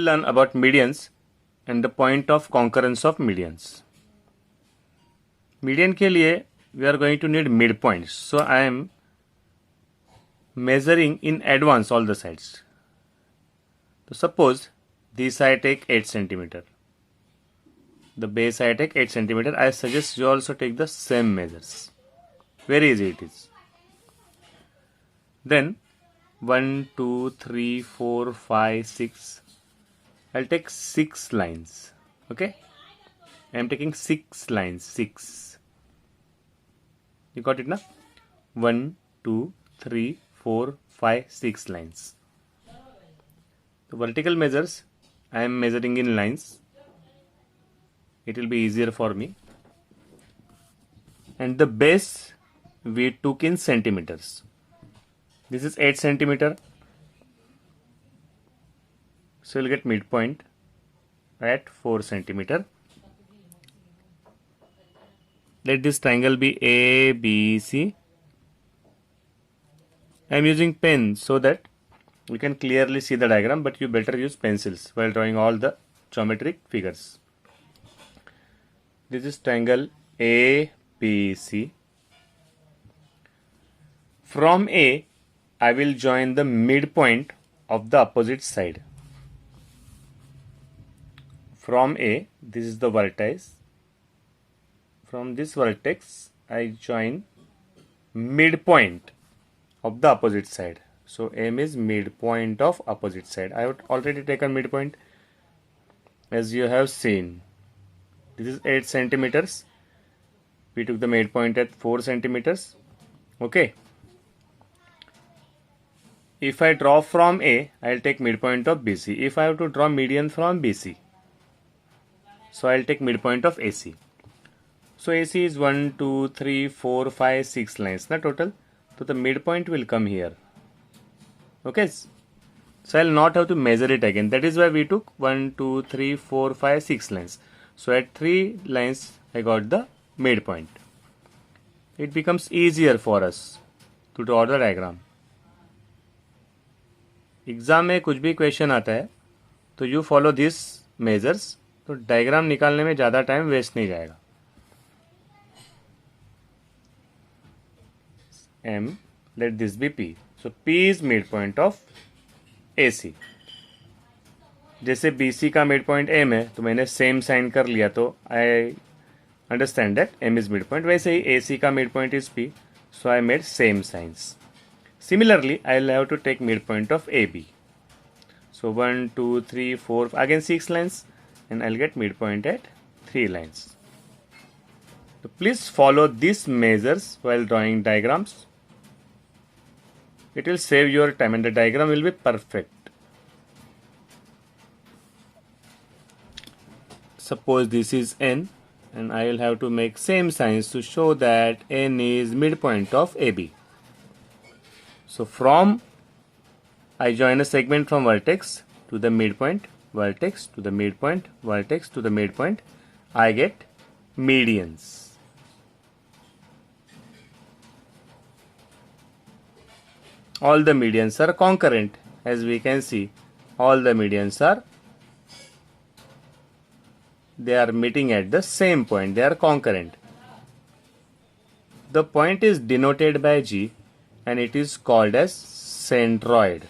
learn about medians and the point of concurrence of medians. Median के लिए we are going to need midpoints. So I am measuring in advance all the sides. So suppose this I take 8 centimeter. The base I take 8 centimeter. I suggest you also take the same measures. Very easy it is. Then 1, 2, 3, 4, 5, 6. I'll take 6 lines. Okay. I am taking 6 lines. 6. You got it now? 1, 2, 3, 4, 5, 6 lines. The vertical measures I am measuring in lines. It will be easier for me. And the base we took in centimeters. This is 8 centimeter. So you'll get midpoint at 4 centimeter. Let this triangle be A, B, C. I am using pen so that we can clearly see the diagram, but you better use pencils while drawing all the geometric figures. This is triangle A, B, C. From A, I will join the midpoint of the opposite side. From A, this is the vertex. From this vertex, I join midpoint of the opposite side. So M is midpoint of opposite side. I have already taken midpoint, as you have seen. This is 8 centimeters. We took the midpoint at 4 centimeters. Okay. If I draw from A, I'll take midpoint of BC. If I have to draw median from BC, so I'll take midpoint of AC. So AC is 1, 2, 3, 4, 5, 6 lines. Na total. So the midpoint will come here. Okay. So I'll not have to measure it again. That is why we took 1, 2, 3, 4, 5, 6 lines. So at 3 lines, I got the midpoint. It becomes easier for us to draw the diagram. Exam में कुछ भी question आता है तो you follow this measures, तो diagram निकालने में ज़्यादा टाइम वेस्ट नहीं जाएगा. M, let this be P. So P is midpoint of AC. जैसे BC का midpoint M है तो मैंने सेम साइन कर लिया तो I understand that M is midpoint. वैसे ही AC का midpoint is P, so I made same signs. Similarly, I'll have to take midpoint of AB. So 1, 2, 3, 4, again 6 lines, and I'll get midpoint at 3 lines. So please follow these measures while drawing diagrams. It will save your time and the diagram will be perfect. Suppose this is N, and I will have to make same signs to show that N is midpoint of AB. So from I join a segment from vertex to the midpoint, vertex to the midpoint, vertex to the midpoint. I get medians. All the medians are concurrent. As we can see, all the medians are, they are meeting at the same point. They are concurrent. The point is denoted by G, and it is called as centroid.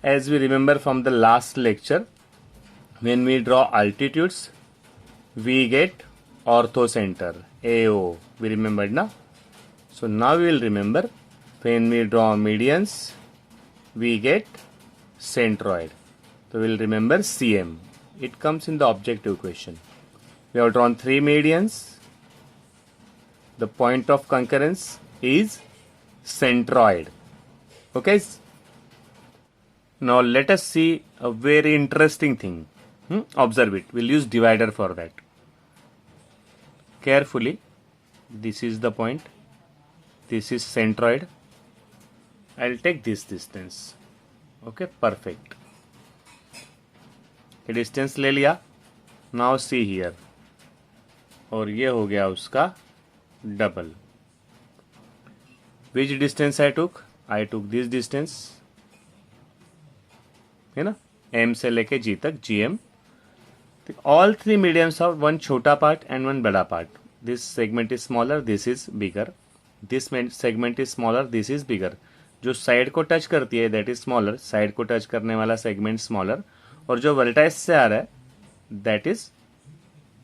As we remember from the last lecture, when we draw altitudes, we get orthocenter, AO. We remembered now? So now we will remember, when we draw medians, we get centroid. So we will remember CM. It comes in the objective question. We have drawn 3 medians. The point of concurrence is centroid. Okay. Now let us see a very interesting thing. Observe it. We'll use divider for that. Carefully. This is the point. This is centroid. I'll take this distance. Okay, perfect. ये distance ले लिया. Now see here. और ये हो गया उसका double. Which distance I took? I took this distance. है ना, एम से लेके जी तक GM. All three mediums have one छोटा part and one बड़ा part. This segment is smaller, this is bigger. This segment is smaller, this is bigger. जो side को touch करती है दैट इज स्मॉलर, साइड को टच करने वाला segment smaller, और जो वर्टाइस से आ रहा है that is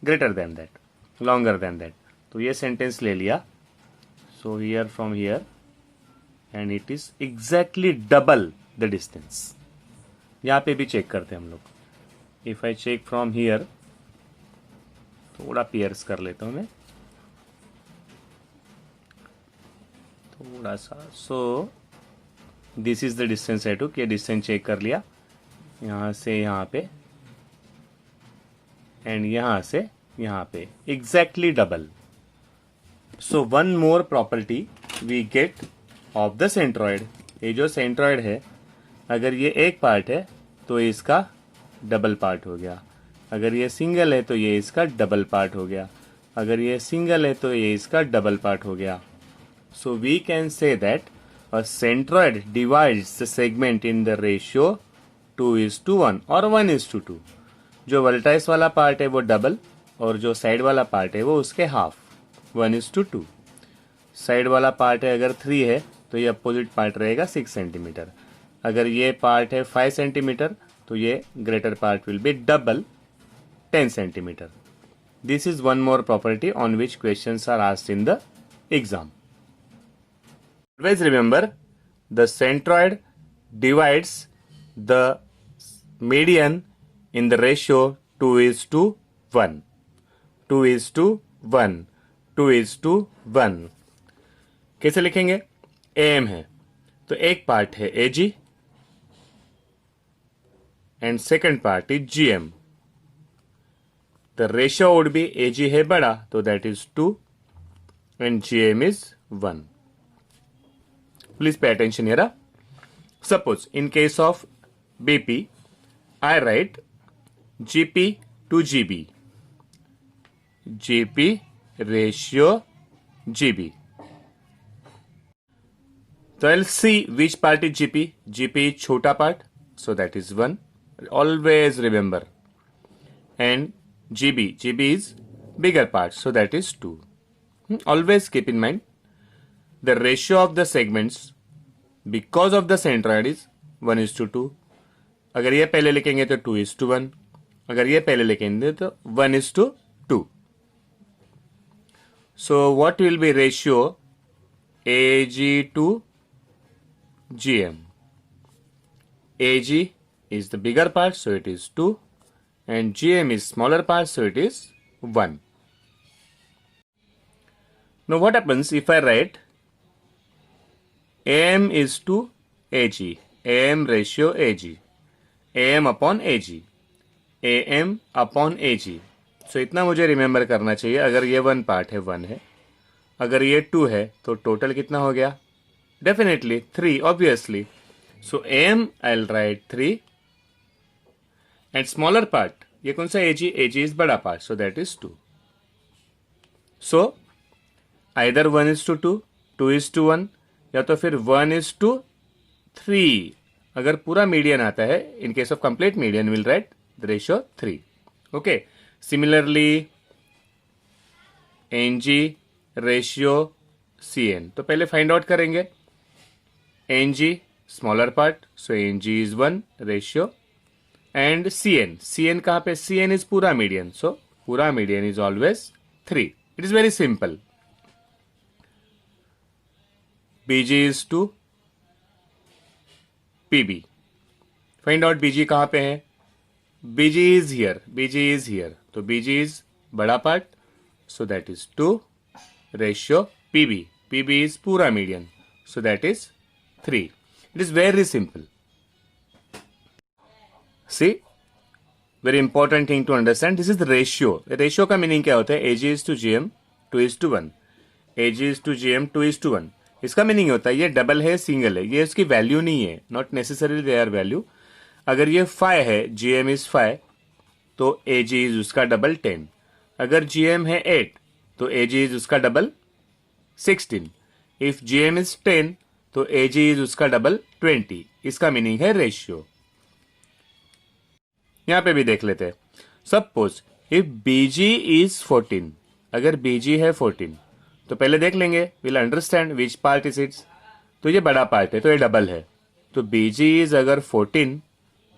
greater than that, longer than that. तो ये सेंटेंस ले लिया. So here from here and it is exactly double the distance. यहाँ पे भी चेक करते हैं हम लोग. If I check from here, थोड़ा पियर्स कर लेता हूं मैं थोड़ा सा. So this is the distance I took. ये डिस्टेंस चेक कर लिया यहां से यहां पे एंड यहां से यहां पे, exactly double. So one more property we get of the centroid. ये जो सेंट्रॉइड है, अगर ये एक पार्ट है तो इसका डबल पार्ट हो गया. अगर ये सिंगल है तो ये इसका डबल पार्ट हो गया. अगर ये सिंगल है तो ये इसका डबल पार्ट हो गया. So we can say that a centroid divides the segment in the ratio 2:1 और 1:2. जो वर्टाइस वाला पार्ट है वो डबल, और जो साइड वाला पार्ट है वो उसके हाफ, 1:2. साइड वाला पार्ट है अगर 3 है तो ये अपोजिट पार्ट रहेगा 6 सेंटीमीटर. अगर ये पार्ट है 5 सेंटीमीटर तो ये greater part will be double, 10 centimetre. This is one more property on which questions are asked in the exam. Always remember, the centroid divides the median in the ratio 2:1. 2:1. 2:1. कैसे लिखेंगे? AM है तो एक part है AG and second part is GM. The ratio would be AG है बड़ा तो that is 2 and GM is 1. Please pay attention here. Suppose in case of BP, I write GP to GB. GP ratio GB. So I'll see which part is GP. GP is chota part, so that is 1. Always remember. And GB is bigger part, so that is 2. Always keep in mind the ratio of the segments because of the centroid is 1:2. अगर ये पहले लिखेंगे तो 2:1. अगर ये पहले लिखेंगे तो 1:2. So what will be ratio AG to GM? AG is the bigger part, so it is 2, and GM is smaller part, so it is 1. Now what happens if I write AM is to AG, AM ratio AG, AM upon AG, AM upon AG. So इतना मुझे remember करना चाहिए. अगर ये 1 part है 1 है, अगर ये 2 है तो टोटल कितना हो गया? Definitely 3, obviously. So AM I'll write 3 and smaller part ये कौन सा? AG. AG इज बड़ा part, so that is 2. So either 1:2, 2:1 या तो फिर 1:3. अगर पूरा मीडियन आता है, in case of complete median will write the ratio 3. Okay. Similarly NG ratio CN. तो पहले फाइंड आउट करेंगे. NG smaller part, so NG is 1 ratio, and CN कहां पे? CN इज पूरा मीडियन, सो पूरा median is always 3. It is very simple. BG is to PB. Find out BG कहां पे है? BG is here. BG is here. तो BG is बड़ा part, so that is 2 ratio PB. PB is पूरा median, so that is 3. It is very simple. See, very important thing to understand. This is the ratio. Ratio का meaning क्या होता है? AG is to GM 2:1. AG is to GM 2:1. इसका meaning होता है ये double है, सिंगल है, ये उसकी वैल्यू नहीं है. Not necessary their value. अगर ये 5 है, GM इज 5, तो AG इज उसका डबल 10. अगर GM है 8 तो AG इज उसका डबल 16. इफ GM इज 10 तो AG इज उसका डबल 20. इसका मीनिंग है रेशियो. यहाँ पे भी देख लेते हैं। सपोज इफ BG इज 14, अगर BG है 14 तो पहले देख लेंगे, will understand which part is it's. तो ये बड़ा पार्ट है तो ये डबल है, तो BG इज अगर 14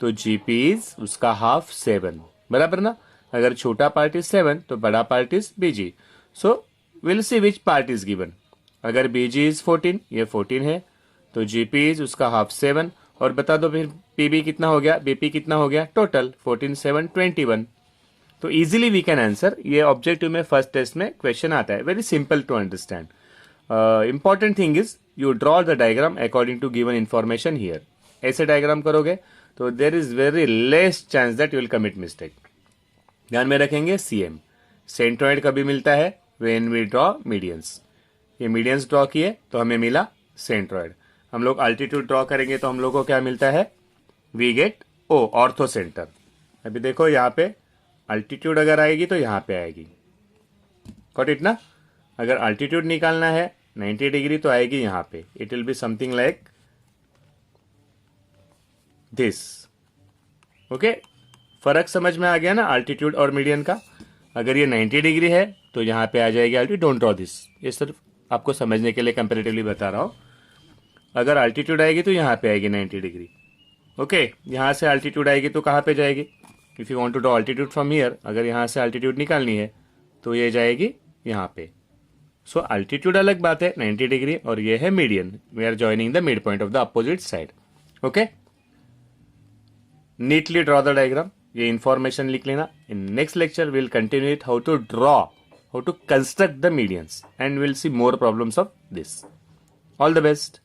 तो GP इज उसका हाफ 7, बराबर ना। अगर छोटा पार्ट इज 7 तो बड़ा part is BG। So will see which part is given. अगर BG इज 14, ये 14 है, तो GP इज उसका हाफ 7, और बता दो फिर PB कितना हो गया, BP कितना हो गया, टोटल 14 7 21। तो इजीली वी कैन आंसर। ये ऑब्जेक्टिव में फर्स्ट टेस्ट में क्वेश्चन आता है, very simple to understand. Important thing is you draw the diagram according to given information here. ऐसे डायग्राम करोगे तो there is very less chance that you will commit mistake. ध्यान में रखेंगे CM सेंट्रॉइड कभी मिलता है, व्हेन वी ड्रॉ मीडियंस। ये मीडियंस ड्रॉ किए तो हमें मिला सेंट्रॉइड। हम लोग अल्टीट्यूड ड्रॉ करेंगे तो हम लोग को क्या मिलता है, we get O orthocentre. अभी देखो यहाँ पे अल्टीट्यूड अगर आएगी तो यहाँ पे आएगी, गॉट इट ना। अगर अल्टीट्यूड निकालना है 90 डिग्री तो आएगी यहाँ पे, it will be something like this. Okay, फर्क समझ में आ गया ना अल्टीट्यूड और मीडियन का। अगर ये 90 डिग्री है तो यहाँ पे आ जाएगी अल्टीट्यूड, डोंट ड्रॉ दिस, ये सिर्फ आपको समझने के लिए कंपेरेटिवली बता रहा हूँ। अगर अल्टीट्यूड आएगी तो यहाँ पे आएगी 90 डिग्री। ओके, यहाँ से अल्टीट्यूड आएगी तो कहाँ पे जाएगी, if you want to draw altitude from here, अगर यहाँ से अल्टीट्यूड निकालनी है तो ये जाएगी यहाँ पे। सो अल्टीट्यूड अलग बात है 90 डिग्री, और ये है median, we are joining the mid point of the opposite side. Okay, neatly draw the diagram, ये इंफॉर्मेशन लिख लेना। In next lecture will continue it how to draw, how to construct the medians, and will see more problems of this. All the best.